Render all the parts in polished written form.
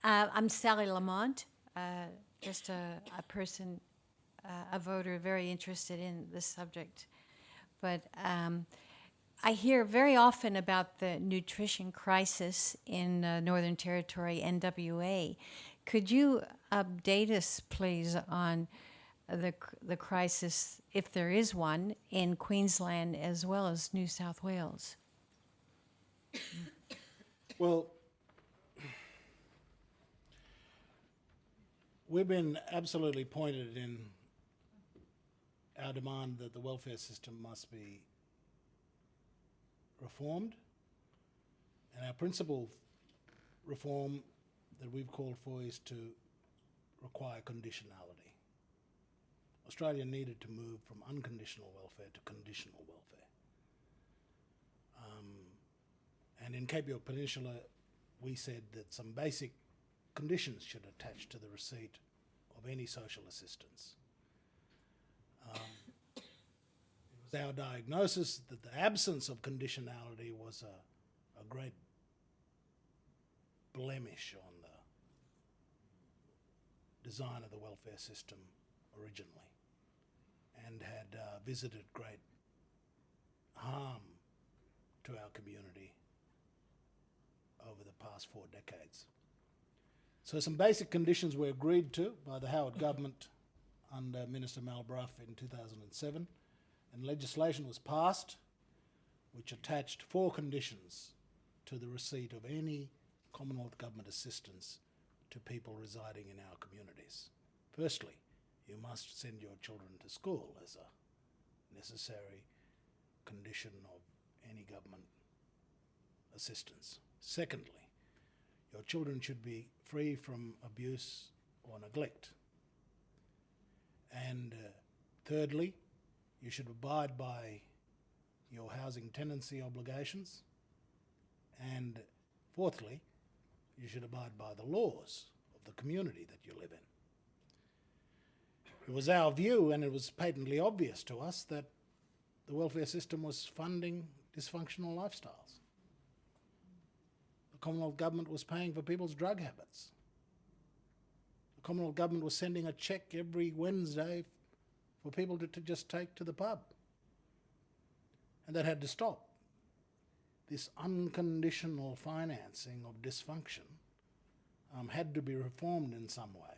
I'm Sally Lamont, just a person, a voter very interested in this subject. But I hear very often about the nutrition crisis in Northern Territory, NWA. Could you update us, please, on the crisis, if there is one, in Queensland as well as New South Wales? Well, we've been absolutely pointed in our demand that the welfare system must be reformed, and our principal reform that we've called for is to require conditionality. Australia needed to move from unconditional welfare to conditional welfare. And in Cape York Peninsula, we said that some basic conditions should attach to the receipt of any social assistance. It was our diagnosis that the absence of conditionality was a great blemish on the design of the welfare system originally, and had visited great harm to our community over the past 4 decades. So some basic conditions were agreed to by the Howard government under Minister Mal Brough in 2007, and legislation was passed which attached 4 conditions to the receipt of any Commonwealth Government assistance to people residing in our communities. Firstly, you must send your children to school as a necessary condition of any government assistance. Secondly, your children should be free from abuse or neglect. And thirdly, you should abide by your housing tenancy obligations. And fourthly, you should abide by the laws of the community that you live in. It was our view, and it was patently obvious to us, that the welfare system was funding dysfunctional lifestyles. The Commonwealth Government was paying for people's drug habits. The Commonwealth Government was sending a cheque every Wednesday for people to just take to the pub. And that had to stop. This unconditional financing of dysfunction had to be reformed in some way.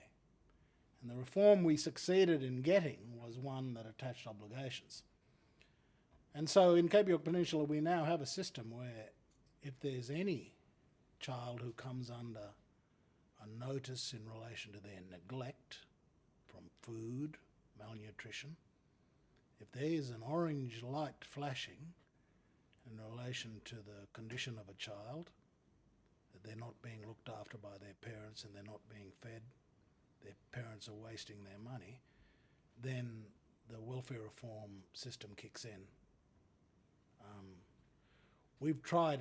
And the reform we succeeded in getting was one that attached obligations. And so in Cape York Peninsula, we now have a system where if there's any child who comes under a notice in relation to their neglect from food, malnutrition, if there is an orange light flashing in relation to the condition of a child, that they're not being looked after by their parents and they're not being fed, their parents are wasting their money, then the welfare reform system kicks in. We've tried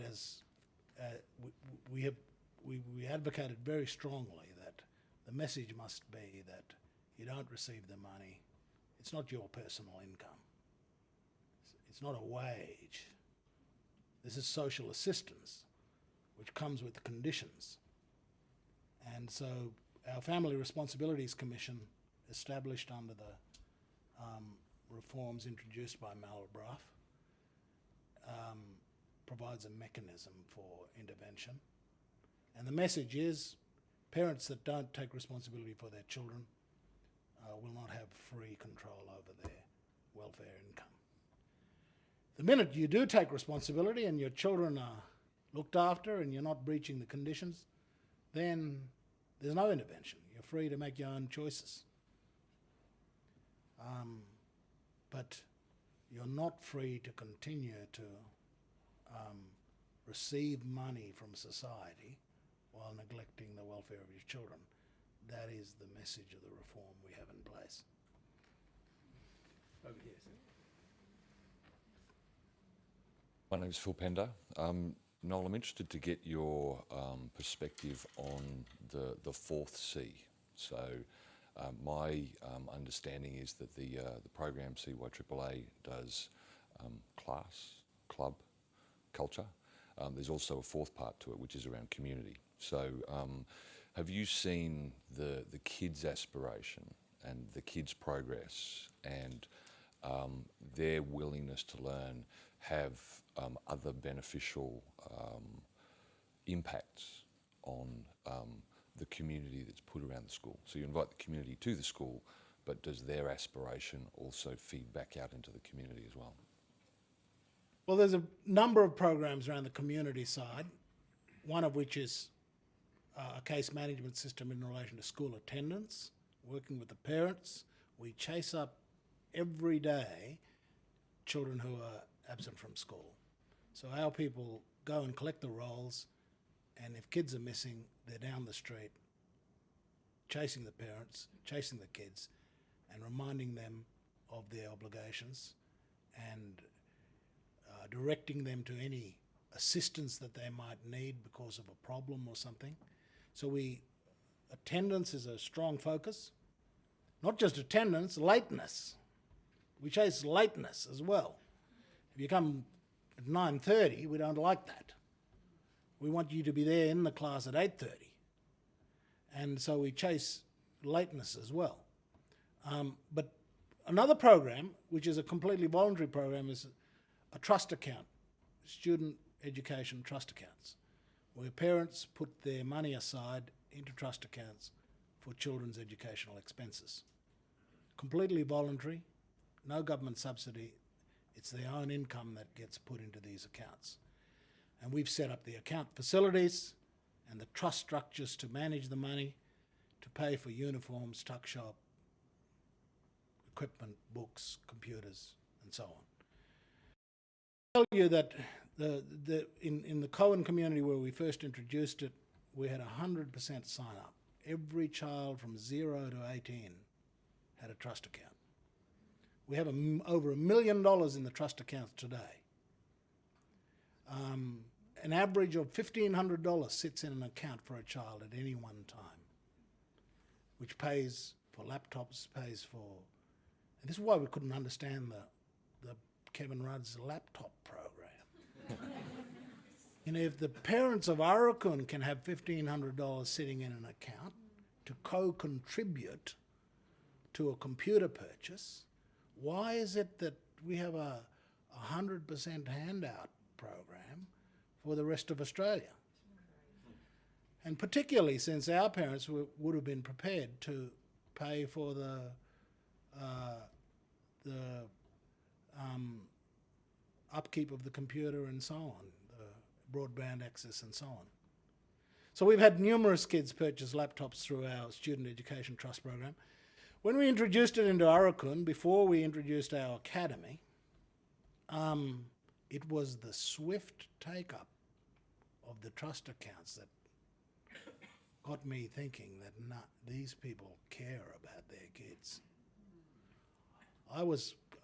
we advocated very strongly that the message must be that you don't receive the money. It's not your personal income. It's not a wage. This is social assistance, which comes with conditions. And so our Family Responsibilities Commission, established under the reforms introduced by Mal Brough, provides a mechanism for intervention. And the message is parents that don't take responsibility for their children will not have free control over their welfare income. The minute you do take responsibility and your children are looked after and you're not breaching the conditions, then there's no intervention. You're free to make your own choices. But you're not free to continue to receive money from society while neglecting the welfare of your children. That is the message of the reform we have in place. Over here, sir. My name is Phil Pender. Noel, I'm interested to get your perspective on the fourth C. So my understanding is that the program CYAAA does class, club, culture. There's also a fourth part to it, which is around community. So have you seen the kids' aspiration and the kids' progress and their willingness to learn have other beneficial impacts on the community that's put around the school? So you invite the community to the school, but does their aspiration also feed back out into the community as well? Well, there's a number of programs around the community side, one of which is a case management system in relation to school attendance, working with the parents. We chase up every day children who are absent from school. So our people go and collect the rolls, and if kids are missing, they're down the street chasing the parents, chasing the kids, and reminding them of their obligations and directing them to any assistance that they might need because of a problem or something. So attendance is a strong focus. Not just attendance, lateness. We chase lateness as well. If you come at 9:30, we don't like that. We want you to be there in the class at 8:30. And so we chase lateness as well. But another program, which is a completely voluntary program, is a trust account, student education trust accounts, where parents put their money aside into trust accounts for children's educational expenses. Completely voluntary, no government subsidy, it's their own income that gets put into these accounts. And we've set up the account facilities and the trust structures to manage the money, to pay for uniforms, tuck shop, equipment, books, computers, and so on. I'll tell you that in the Cohen community where we first introduced it, we had 100% sign up. Every child from 0 to 18 had a trust account. We have over $1 million in the trust accounts today. An average of $1,500 sits in an account for a child at any one time, which pays for laptops, pays for... And this is why we couldn't understand the Kevin Rudd's laptop program. You know, if the parents of Aurukun can have $1,500 sitting in an account to co-contribute to a computer purchase, why is it that we have a 100% handout program for the rest of Australia? And particularly since our parents would have been prepared to pay for the upkeep of the computer and so on, the broadband access and so on. So we've had numerous kids purchase laptops through our Student Education Trust program. When we introduced it into Aurukun, before we introduced our academy, it was the swift take-up of the trust accounts that got me thinking that these people care about their kids.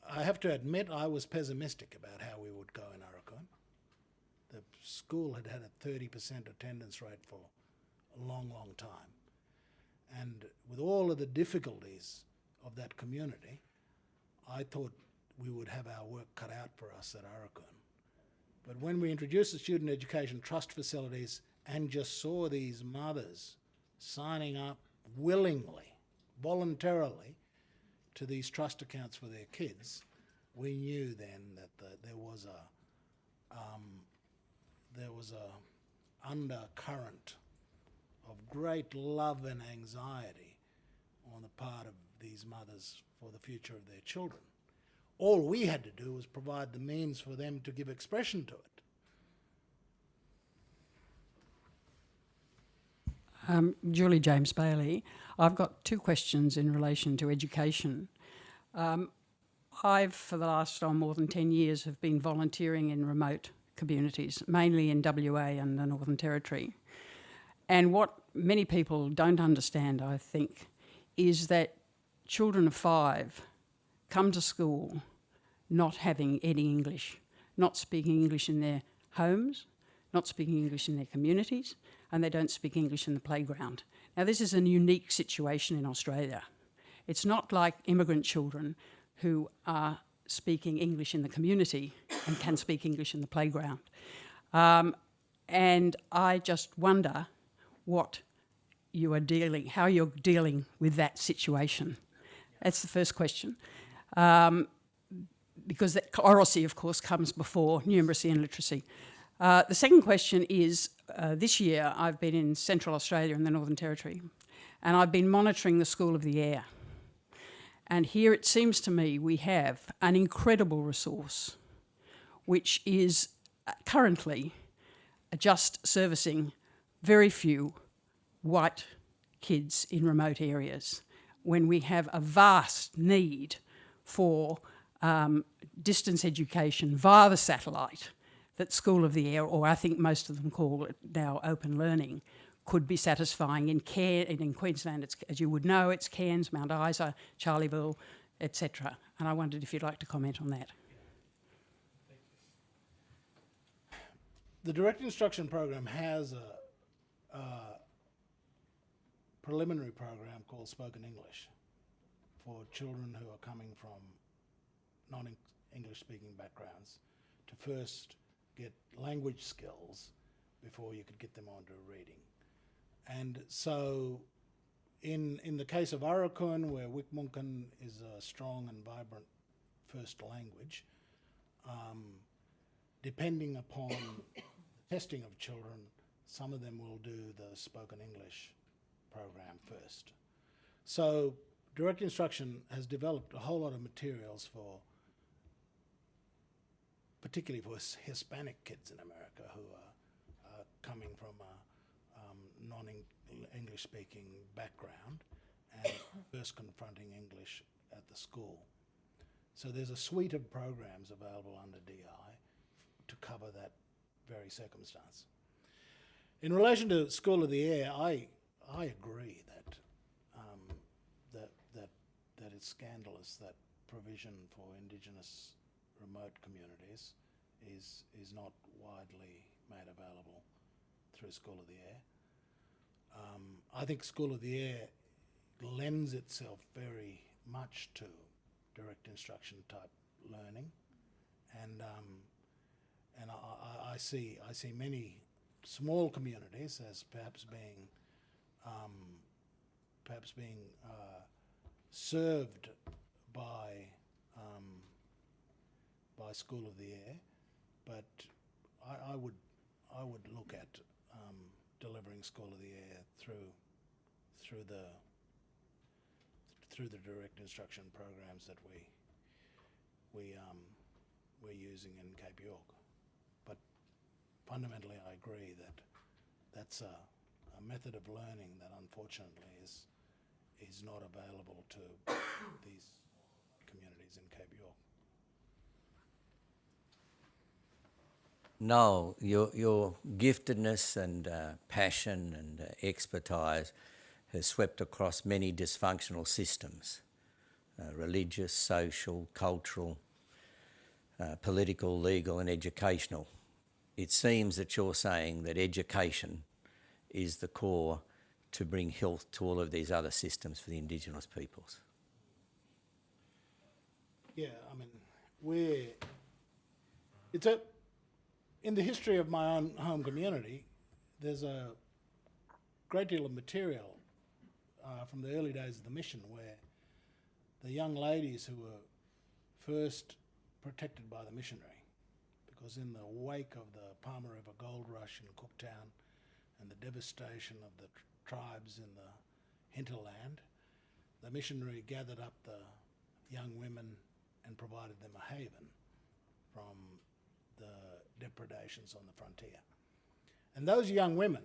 I have to admit, I was pessimistic about how we would go in Aurukun. The school had had a 30% attendance rate for a long, long time. And with all of the difficulties of that community, I thought we would have our work cut out for us at Aurukun. But when we introduced the Student Education Trust facilities and just saw these mothers signing up willingly, voluntarily, to these trust accounts for their kids, we knew then that there was a undercurrent of great love and anxiety on the part of these mothers for the future of their children. All we had to do was provide the means for them to give expression to it. Julie James Bailey. I've got two questions in relation to education. I've, for the last more than 10 years, have been volunteering in remote communities, mainly in WA and the Northern Territory. And what many people don't understand, I think, is that children of 5 come to school not having any English, not speaking English in their homes, not speaking English in their communities, and they don't speak English in the playground. Now, this is a unique situation in Australia. It's not like immigrant children who are speaking English in the community and can speak English in the playground. And I just wonder what how you're dealing with that situation. That's the first question. Because that oracy, of course, comes before numeracy and literacy. The second question is, this year I've been in Central Australia in the Northern Territory, and I've been monitoring the School of the Air. And here it seems to me we have an incredible resource, which is currently just servicing very few white kids in remote areas, when we have a vast need for distance education via the satellite that School of the Air, or I think most of them call it now open learning, could be satisfying in Queensland. It's, as you would know, it's Cairns, Mount Isa, Charleville, etc. And I wondered if you'd like to comment on that. The direct instruction program has a preliminary program called Spoken English for children who are coming from non-English speaking backgrounds to first get language skills before you could get them onto reading. And so in the case of Arukun, where Wikmunkan is a strong and vibrant first language, depending upon the testing of children, some of them will do the spoken English program first. So direct instruction has developed a whole lot of materials for, particularly for Hispanic kids in America who are coming from a non-English speaking background and first confronting English at the school. So there's a suite of programs available under DI to cover that very circumstance. In relation to School of the Air, I agree that that it's scandalous that provision for Indigenous remote communities is not widely made available through School of the Air. I think School of the Air lends itself very much to direct instruction type learning, and I see many small communities as perhaps being served by School of the Air, but I would look at delivering School of the Air through the direct instruction programs that we're using in Cape York. But fundamentally, I agree that that's a method of learning that unfortunately is not available to these communities in Cape York. Noel, your giftedness and passion and expertise has swept across many dysfunctional systems, religious, social, cultural, political, legal and educational. It seems that you're saying that education is the core to bring health to all of these other systems for the Indigenous peoples. Yeah, I mean, in the history of my own home community, there's a great deal of material from the early days of the mission where the young ladies who were first protected by the missionary, because in the wake of the Palmer River gold rush in Cooktown and the devastation of the tribes in the hinterland, the missionary gathered up the young women and provided them a haven from the depredations on the frontier. And those young women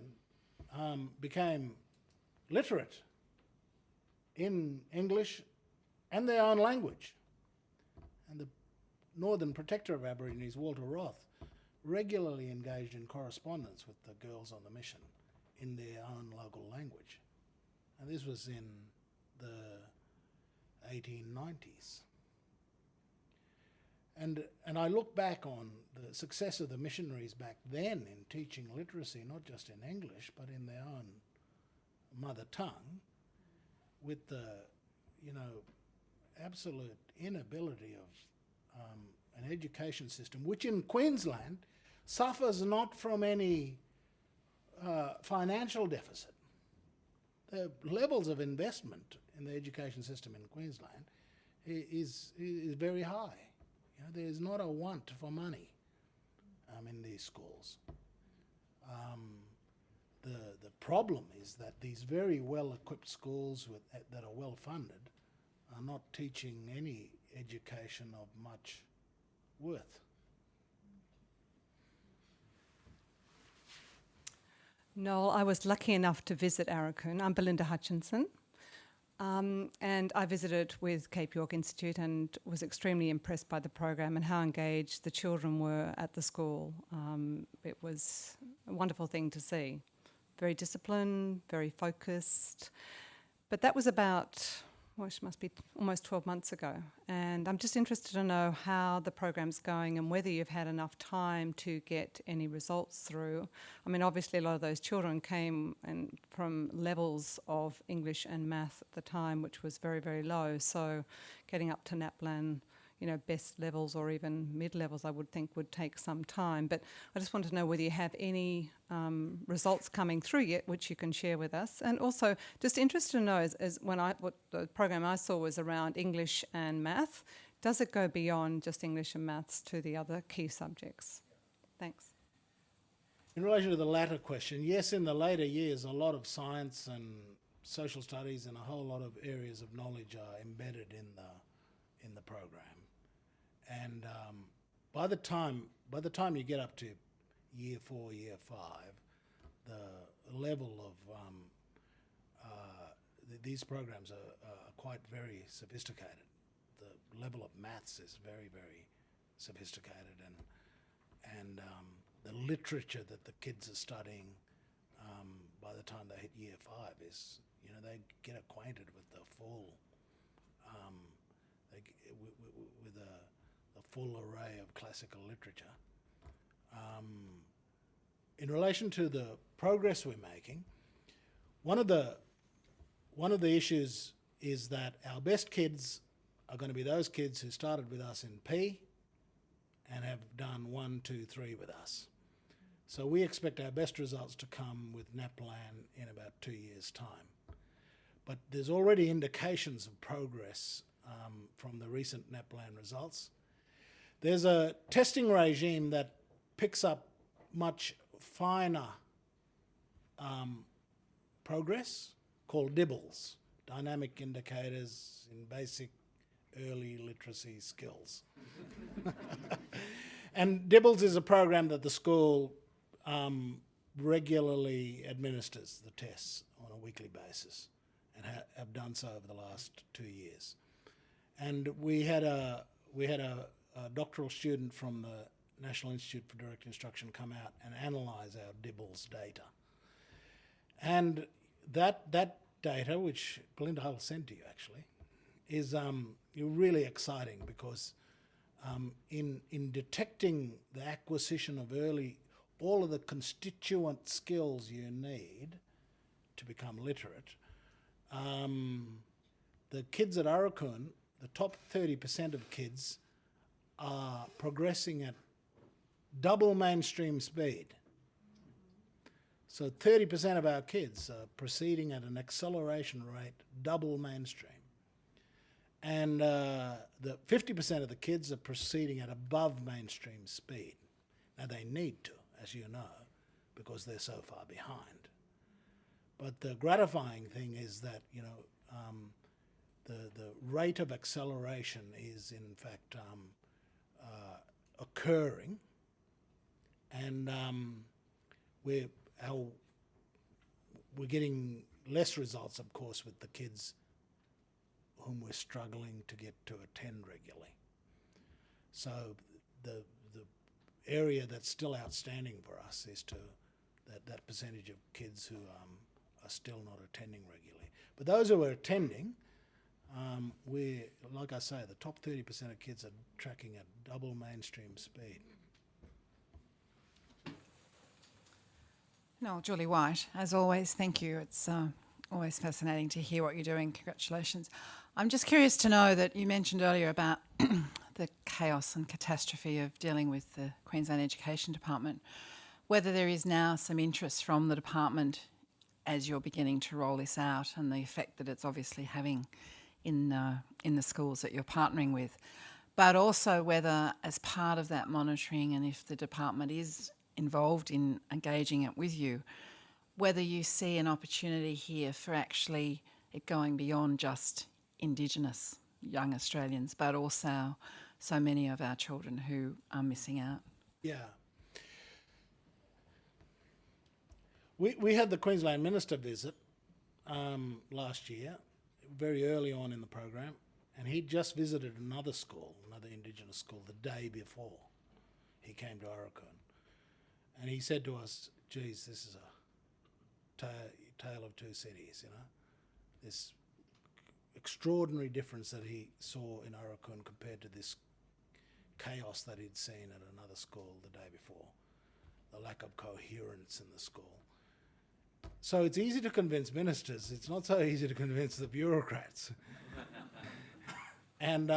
became literate in English and their own language. And the Northern Protector of Aborigines, Walter Roth, regularly engaged in correspondence with the girls on the mission in their own local language. And this was in the 1890s. And I look back on the success of the missionaries back then in teaching literacy, not just in English, but in their own mother tongue, with the, absolute inability of an education system, which in Queensland suffers not from any financial deficit. the levels of investment in the education system in Queensland is very high. You know, there's not a want for money in these schools. The problem is that these very well-equipped schools that are well-funded are not teaching any education of much worth. Noel, I was lucky enough to visit Aurukun. I'm Belinda Hutchinson. And I visited with Cape York Institute and was extremely impressed by the program and how engaged the children were at the school. It was a wonderful thing to see. Very disciplined, very focused. But that was about, it must be almost 12 months ago. And I'm just interested to know how the program's going and whether you've had enough time to get any results through. I mean, obviously a lot of those children came from levels of English and math at the time, which was very, very low. So getting up to NAPLAN, you know, best levels or even mid-levels, I would think would take some time. But I just want to know whether you have any results coming through yet, which you can share with us. And also, just interested to know, is what the program I saw was around English and math. Does it go beyond just English and maths to the other key subjects? Thanks. In relation to the latter question, yes, in the later years, a lot of science and social studies and a whole lot of areas of knowledge are embedded in the program. And by the time you get up to year 4, year 5, the level of these programs are quite very sophisticated. The level of maths is very, very sophisticated, and the literature that the kids are studying by the time they hit year 5 is, you know, they get acquainted with the full with the full array of classical literature. In relation to the progress we're making, one of the issues is that our best kids are going to be those kids who started with us in P and have done 1, 2, 3 with us. So we expect our best results to come with NAPLAN in about 2 years' time. But there's already indications of progress from the recent NAPLAN results. There's a testing regime that picks up much finer progress called DIBBLES, Dynamic Indicators in Basic Early Literacy Skills. And DIBBLES is a program that the school regularly administers the tests on a weekly basis and have done so over the last 2 years. And we had a doctoral student from the National Institute for Direct Instruction come out and analyse our DIBBLES data. And that data, which Belinda will send to you actually, is really exciting because in detecting the acquisition of all of the constituent skills you need to become literate, the kids at Aurukun, the top 30% of kids are progressing at double mainstream speed. So 30% of our kids are proceeding at an acceleration rate double mainstream. And the 50% of the kids are proceeding at above mainstream speed. Now they need to, as you know, because they're so far behind. But the gratifying thing is that, you know, the rate of acceleration is in fact occurring, and we're getting less results, of course, with the kids whom we're struggling to get to attend regularly. So the area that's still outstanding for us is that percentage of kids who are still not attending regularly. But those who are attending, we're, like I say, the top 30% of kids are tracking at double mainstream speed. No, Julie White, as always, thank you. It's always fascinating to hear what you're doing. Congratulations. I'm just curious to know that you mentioned earlier about the chaos and catastrophe of dealing with the Queensland Education Department, whether there is now some interest from the department as you're beginning to roll this out and the effect that it's obviously having in the schools that you're partnering with, but also whether as part of that monitoring, and if the department is involved in engaging it with you, whether you see an opportunity here for actually it going beyond just Indigenous young Australians, but also so many of our children who are missing out. Yeah. We had the Queensland Minister visit last year, very early on in the program, and he just visited another school, another Indigenous school, the day before he came to Arakoon. And he said to us, geez, this is a tale of two cities, you know, this extraordinary difference that he saw in Arakoon compared to this chaos that he'd seen at another school the day before, the lack of coherence in the school. So it's easy to convince ministers, it's not so easy to convince the bureaucrats. And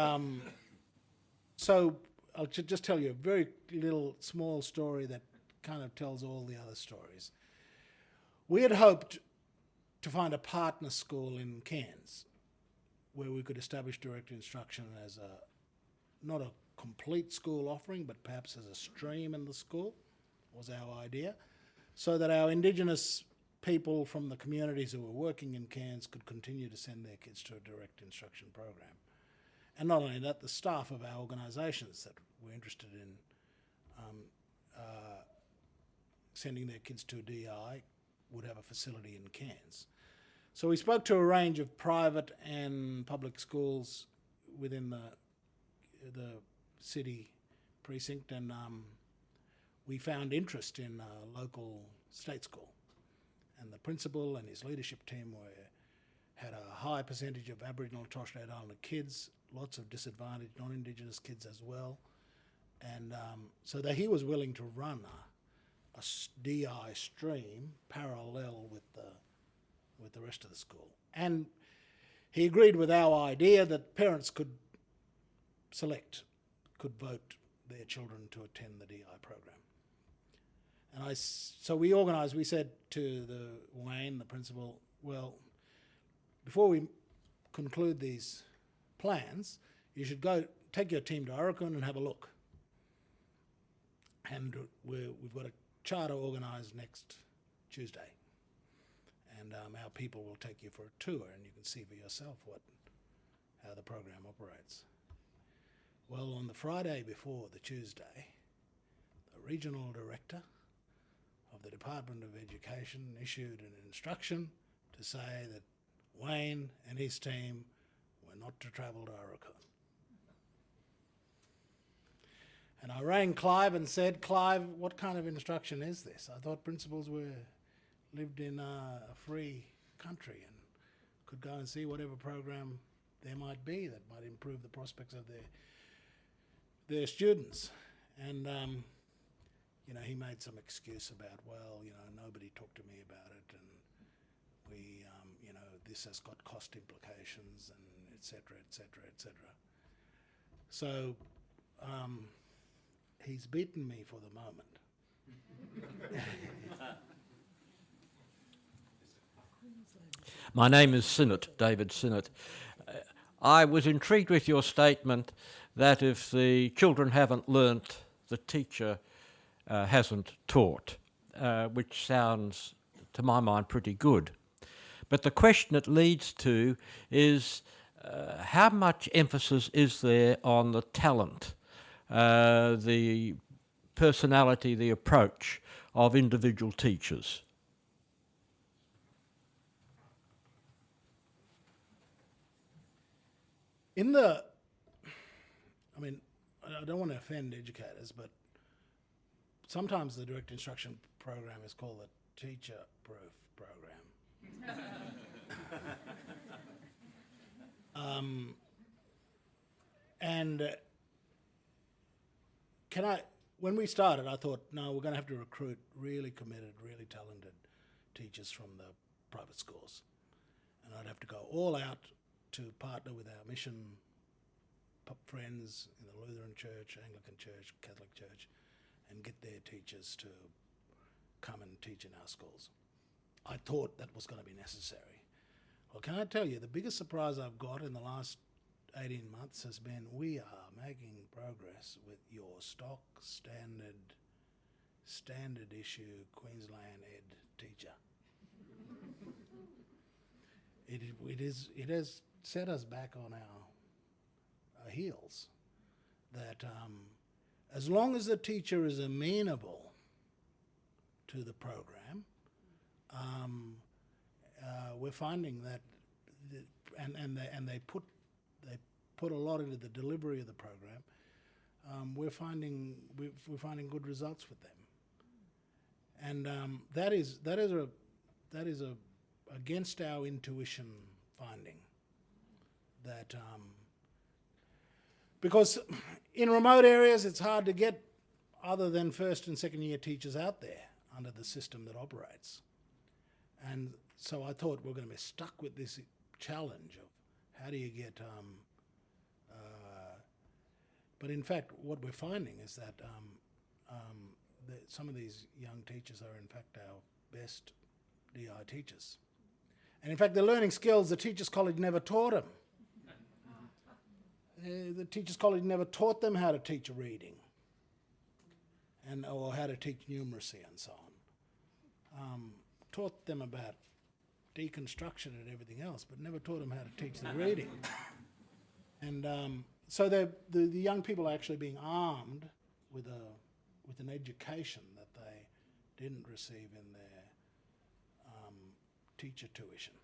so I'll just tell you a very little small story that kind of tells all the other stories. We had hoped to find a partner school in Cairns where we could establish direct instruction as not a complete school offering, but perhaps as a stream in the school, was our idea, so that our Indigenous people from the communities who were working in Cairns could continue to send their kids to a direct instruction program. And not only that, the staff of our organisations that were interested in sending their kids to a DI would have a facility in Cairns. So we spoke to a range of private and public schools within the city precinct, and we found interest in a local state school. And the principal and his leadership team had a high percentage of Aboriginal and Torres Strait Islander kids, lots of disadvantaged non-Indigenous kids as well. And so that he was willing to run a DI stream parallel with the rest of the school. And he agreed with our idea that parents could vote their children to attend the DI program. And so we organised, we said to Wayne, the principal, well, before we conclude these plans, you should go take your team to Arakoon and have a look. And we've got a charter organised next Tuesday. And our people will take you for a tour and you can see for yourself how the program operates. Well, on the Friday before the Tuesday, the regional director of the Department of Education issued an instruction to say that Wayne and his team were not to travel to Arakoon. And I rang Clive and said, Clive, what kind of instruction is this? I thought principals lived in a free country and could go and see whatever program there might be that might improve the prospects of their students. And he made some excuse about, well, nobody talked to me about it, and we, this has got cost implications, and et cetera, et cetera, et cetera. So he's beaten me for the moment. My name is Sinnott, David Sinnott. I was intrigued with your statement that if the children haven't learnt, the teacher hasn't taught, which sounds, to my mind, pretty good. But the question it leads to is how much emphasis is there on the talent, the personality, the approach of individual teachers? I don't want to offend educators, but sometimes the direct instruction program is called the teacher-proof program. When we started, I thought, no, we're going to have to recruit really committed, really talented teachers from the private schools. And I'd have to go all out to partner with our mission friends in the Lutheran Church, Anglican Church, Catholic Church, and get their teachers to come and teach in our schools. I thought that was going to be necessary. Well, can I tell you, the biggest surprise I've got in the last 18 months has been we are making progress with your stock standard issue Queensland Ed teacher. It has set us back on our heels. That as long as the teacher is amenable to the program, we're finding that, they put a lot into the delivery of the program. We're finding good results with them, and that is against our intuition finding. That because in remote areas it's hard to get other than first and second year teachers out there under the system that operates. And so I thought we're going to be stuck with this challenge of how do you get... but in fact, what we're finding is that some of these young teachers are in fact our best DI teachers. And in fact, they're learning skills the Teachers College never taught them. The Teachers College never taught them how to teach reading or how to teach numeracy and so on. Taught them about deconstruction and everything else, but never taught them how to teach the reading. And so the young people are actually being armed with an education that they didn't receive in their teacher tuition.